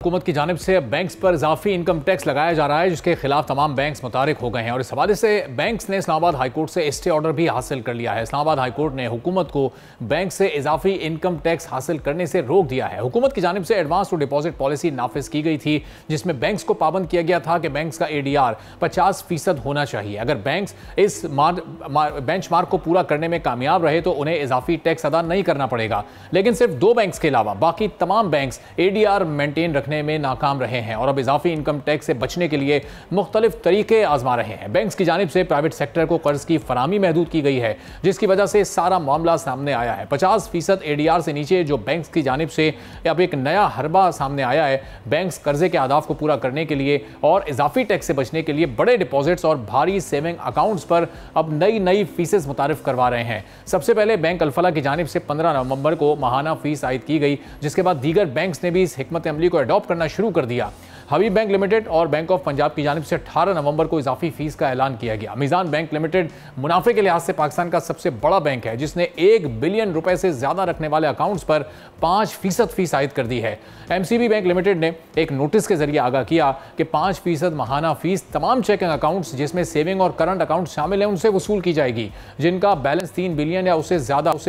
हुकूमत की जानिब से बैंक्स पर इजाफी इनकम टैक्स लगाया जा रहा है, जिसके खिलाफ तमाम बैंक्स मुतारिक हो गए हैं और इस हवाले से बैंक्स ने इस्लामाबाद हाईकोर्ट से स्टे ऑर्डर भी हासिल कर लिया है। इस्लामाबाद हाईकोर्ट ने हुकूमत को बैंक से इजाफी इनकम टैक्स हासिल करने से रोक दिया है। हुकूमत की जानिब से एडवांस टू डिपॉजिट पॉलिसी नाफिज की गई थी, जिसमें बैंक्स को पाबंद किया गया था कि बैंक्स का ADR 50% होना चाहिए। अगर बैंक्स इस बेंचमार्क को पूरा करने में कामयाब रहे तो उन्हें इजाफी टैक्स अदा नहीं करना पड़ेगा, लेकिन सिर्फ 2 बैंक्स के अलावा बाकी तमाम बैंक्स ADR मेंटेन रखने में नाकाम रहे हैं और अब इजाफी इनकम टैक्स से बचने के लिए मुख्तलिफ तरीके आजमा रहे हैं। बैंक्स की जानिब से प्राइवेट सेक्टर को कर्ज की फराहमी महदूद की गई है, जिसकी वजह से सारा मामला सामने आया है। 50% ADR से नीचे जो बैंक्स की जानिब से अब एक नया हरबा सामने आया है। बैंक्स कर्जे के अहदाफ को पूरा करने के लिए और इजाफी टैक्स से बचने के लिए बड़े डिपॉजिट्स और भारी सेविंग अकाउंट्स पर अब नई फीसेस मुतारिफ करवा रहे हैं। सबसे पहले बैंक अल-फलाह की जानिब से 15 नवंबर को माहाना फीस आयद की गई, जिसके बाद दीगर बैंक्स ने भी इस हिकमत अमली को अडॉप्ट करना शुरू कर दिया। हबीब बैंक लिमिटेड और बैंक ऑफ पंजाब की जानिब से 18 नवंबर को इजाफी फीस का ऐलान किया गया। मीज़ान बैंक लिमिटेड मुनाफे के लिहाज से पाकिस्तान का सबसे बड़ा बैंक है, जिसने 1 बिलियन रुपए से ज्यादा रखने वाले अकाउंट्स पर 5% फीस आयद कर दी है। MCB बैंक लिमिटेड ने एक नोटिस के जरिए आगाह किया कि 5% माहाना फीस तमाम चेकिंग अकाउंट्स जिसमें सेविंग और करंट अकाउंट शामिल हैं उनसे वसूल की जाएगी, जिनका बैलेंस 3 बिलियन या उससे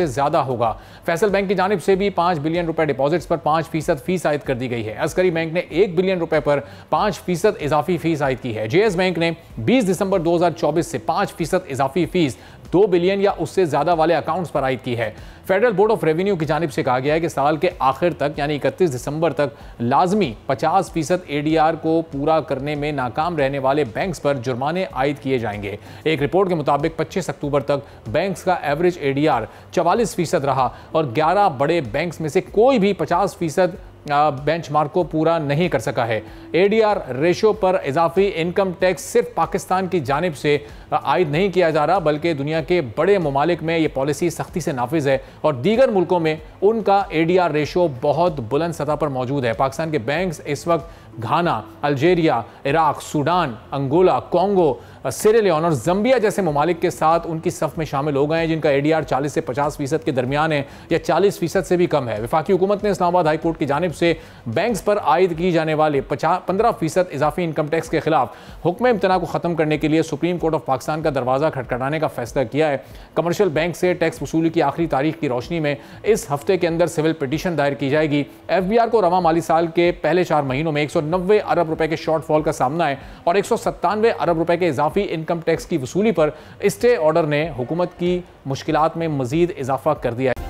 ज्यादा होगा। फैसल बैंक की जानिब से भी 5 बिलियन रुपए डिपॉजिट्स पर 5% फीस आयद कर दी गई है। अस्करी बैंक ने 1 बिलियन रुपए पर 5% इजाफी फीस आयद की है। JS बैंक ने 20 दिसंबर 2024 से 5% इजाफी फीस 2 बिलियन या उससे ज्यादा वाले अकाउंट्स पर आयद की है। फेडरल बोर्ड ऑफ रेवेन्यू की जानिब से कहा गया है कि साल के आखिर तक यानी 31 दिसंबर तक लाजमी 50% ADR को पूरा करने में नाकाम रहने वाले बैंक्स पर जुर्माने आयद किए जाएंगे। एक रिपोर्ट के मुताबिक 25 अक्टूबर तक बैंक्स का एवरेज ADR 44% रहा और 11 बड़े बैंक्स में से कोई भी 50% बेंचमार्क को पूरा नहीं कर सका है। ADR रेशो पर इजाफी इनकम टैक्स सिर्फ पाकिस्तान की जानिब से आयद नहीं किया जा रहा, बल्कि दुनिया के बड़े ममालिक में यह पॉलिसी सख्ती से नाफिज है और दीगर मुल्कों में उनका ADR रेशो बहुत बुलंद सतह पर मौजूद है। पाकिस्तान के बैंक्स इस वक्त Ghana, Algeria, Iraq, Sudan, Angola, Congo, Sierra Leone और जम्बिया जैसे ममालिक के साथ उनकी सफ में शामिल हो गए हैं, जिनका ADR 40 से 50% के दरमियान है या 40% से भी कम है। वफाकी हुकूमत ने इस्लामाबाद हाई कोर्ट की जानिब से बैंक्स पर आयद की जाने वाले 15% इजाफी इनकम टैक्स के खिलाफ हुक्म इम्तना को खत्म करने के लिए सुप्रीम कोर्ट ऑफ पाकिस्तान का दरवाजा खटखटाने का फैसला किया है। कमर्शियल बैंक से टैक्स वसूली की आखिरी तारीख की रोशनी में इस हफ्ते के अंदर सिविल पिटीशन दायर की जाएगी। FBR को रवा माली साल के पहले 4 महीनों में 190 अरब रुपए के शॉर्टफॉल का सामना है और 197 अरब रुपए के इजाफी इनकम टैक्स की वसूली पर स्टे ऑर्डर ने हुकूमत की मुश्किलात में मजीद इजाफा कर दिया है।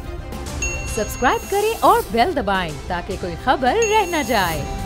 सब्सक्राइब करें और बेल दबाएं ताकि कोई खबर रह न जाए।